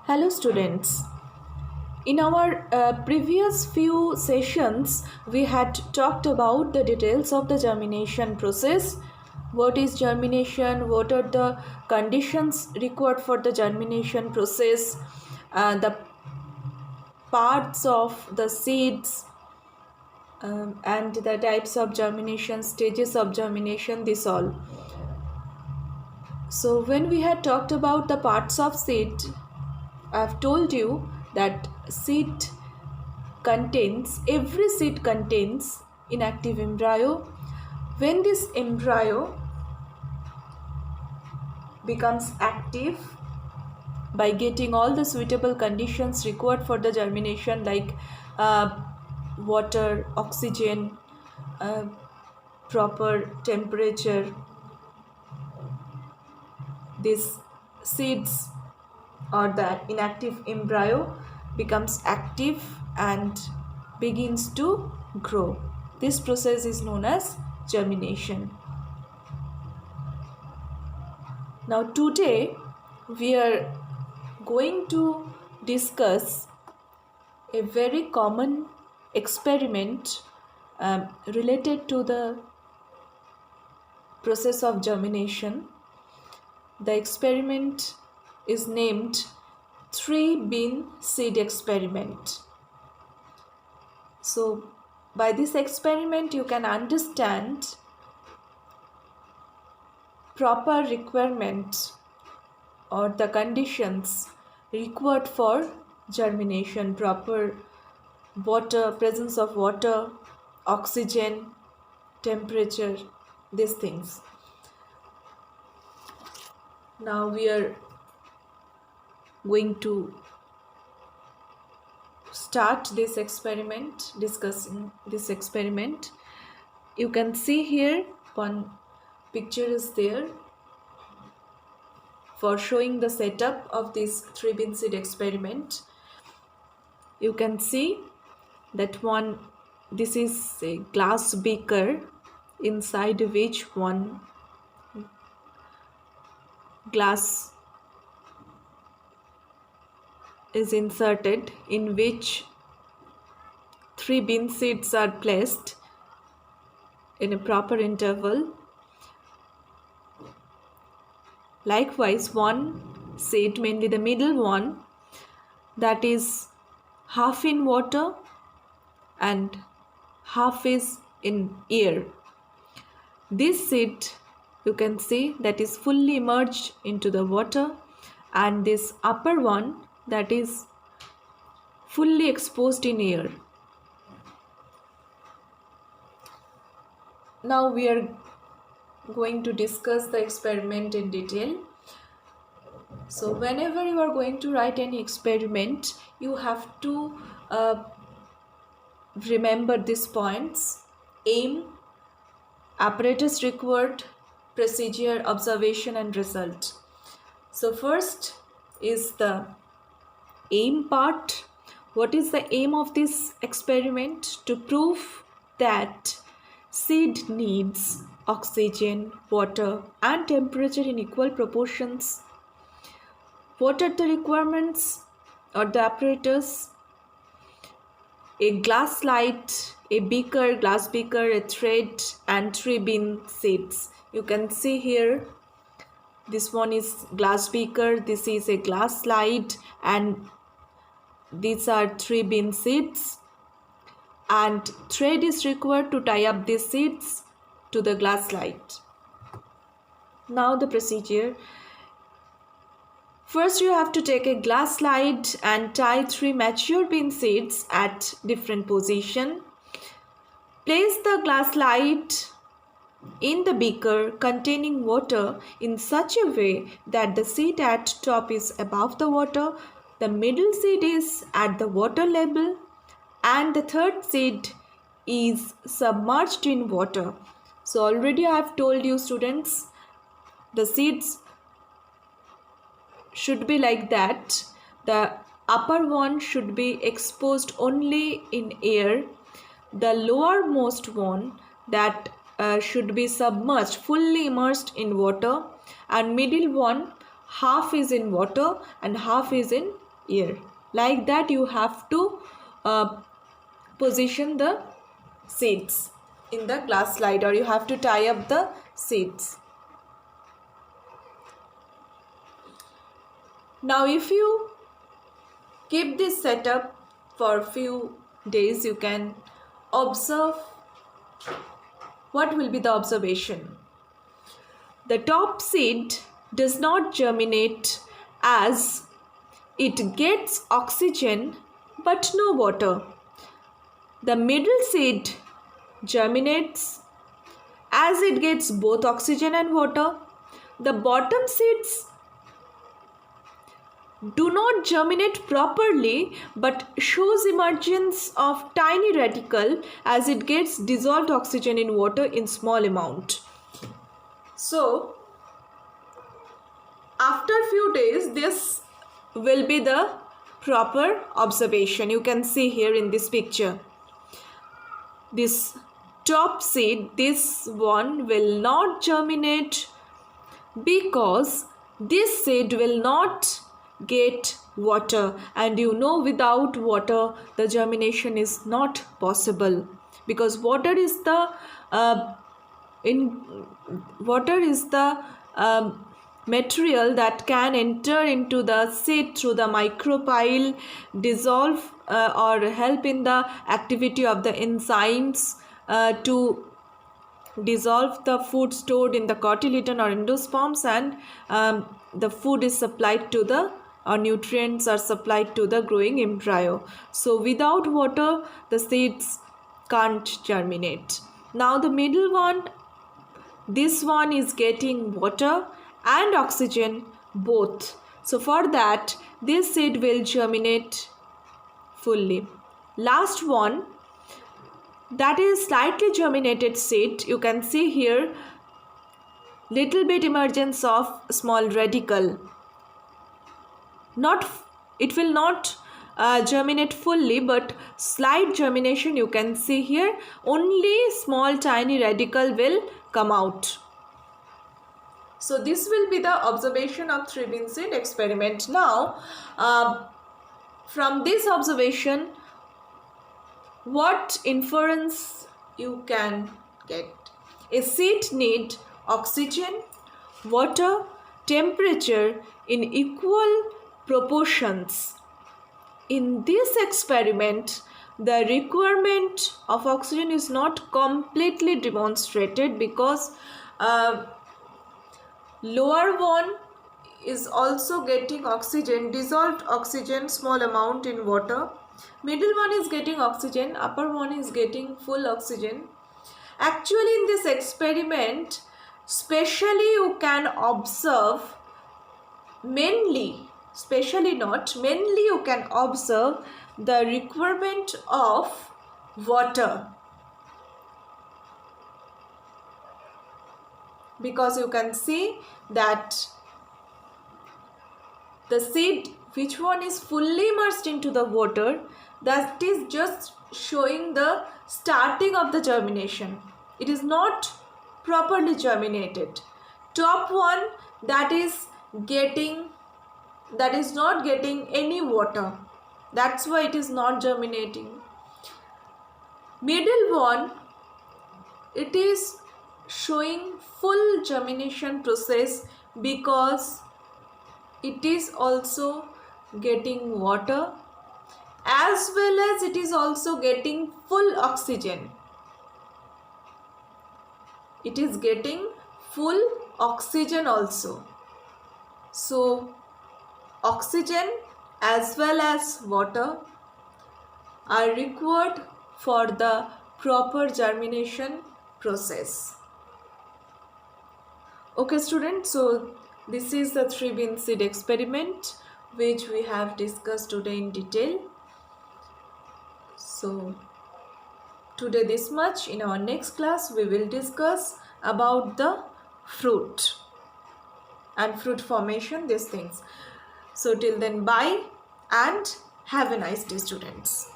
Hello students. In our previous few sessions, we had talked about the details of the germination process. What is germination? What are the conditions required for the germination process? The parts of the seeds and the types of germination, stages of germination, this all. So when we had talked about the parts of seed, I have told you that every seed contains inactive embryo. When this embryo becomes active by getting all the suitable conditions required for the germination, like water, oxygen, uh, proper temperature, these seeds or the inactive embryo becomes active and begins to grow. This process is known as germination. Now today we are going to discuss a very common experiment related to the process of germination. The experiment is named 3-bean seed experiment. So by this experiment you can understand proper requirement or the conditions required for germination, proper water, presence of water, oxygen, temperature, these things. Now we are going to start this experiment, discussing this experiment. You can see here one picture is there for showing the setup of this 3-bean seed experiment. You can see that this is a glass beaker inside which one glass is inserted, in which 3-bean seeds are placed in a proper interval. Likewise, one seed, mainly the middle one, that is half in water and half is in air. This seed, you can see, that is fully immersed into the water, and this upper one, that is fully exposed in air. Now we are going to discuss the experiment in detail. So whenever you are going to write any experiment, you have to remember these points: aim, apparatus required, procedure, observation and result. So first is the aim part. What is the aim of this experiment? To prove that seed needs oxygen, water and temperature in equal proportions. What are the requirements or the apparatus? A glass slide, a beaker, glass beaker, a thread and 3-bean seeds. You can see here, this one is glass beaker, this is a glass slide, and these are 3-bean seeds, and thread is required to tie up these seeds to the glass slide. Now the procedure. First you have to take a glass slide and tie 3 mature bean seeds at different position. Place the glass slide in the beaker containing water in such a way that the seed at top is above the water, the middle seed is at the water level, and the third seed is submerged in water. So already I have told you students, the seeds should be like that. The upper one should be exposed only in air. The lowermost one, that should be submerged, fully immersed in water, and middle one, half is in water and half is in here. Like that you have to position the seeds in the glass slide, or you have to tie up the seeds. Now if you keep this setup for a few days, you can observe what will be the observation. The top seed does not germinate as it gets oxygen but no water. The middle seed germinates as it gets both oxygen and water. The bottom seeds do not germinate properly but shows emergence of tiny radicle as it gets dissolved oxygen in water in small amount. So after few days this will be the proper observation. You can see here in this picture, this top seed, this one will not germinate because this seed will not get water, and you know without water the germination is not possible, because water is the material that can enter into the seed through the micropyle, dissolve or help in the activity of the enzymes to dissolve the food stored in the cotyledon or endosperms, and the food is supplied to the, or nutrients are supplied to the growing embryo. So without water the seeds can't germinate. Now the middle one, this one is getting water and oxygen both. So for that this seed will germinate fully. Last one, that is slightly germinated seed. You can see here little bit emergence of small radicle. It will not germinate fully, but slight germination you can see here. Only small tiny radicle will come out. So this will be the observation of 3-bean seed experiment. Now from this observation, what inference you can get? A seed need oxygen, water, temperature in equal proportions. In this experiment, the requirement of oxygen is not completely demonstrated because lower one is also getting oxygen, dissolved oxygen, small amount in water. Middle one is getting oxygen, upper one is getting full oxygen. Actually in this experiment, specially you can observe mainly you can observe the requirement of water, because you can see that the seed which one is fully immersed into the water, that is just showing the starting of the germination. It is not properly germinated. Top one, that is not getting any water, that's why it is not germinating. Middle one, it is showing full germination process because it is also getting water as well as it is also getting full oxygen. It is getting full oxygen also. So oxygen as well as water are required for the proper germination process. Okay students, so this is the 3-bean seed experiment which we have discussed today in detail. So today this much. In our next class we will discuss about the fruit and fruit formation, these things. So till then, bye and have a nice day students.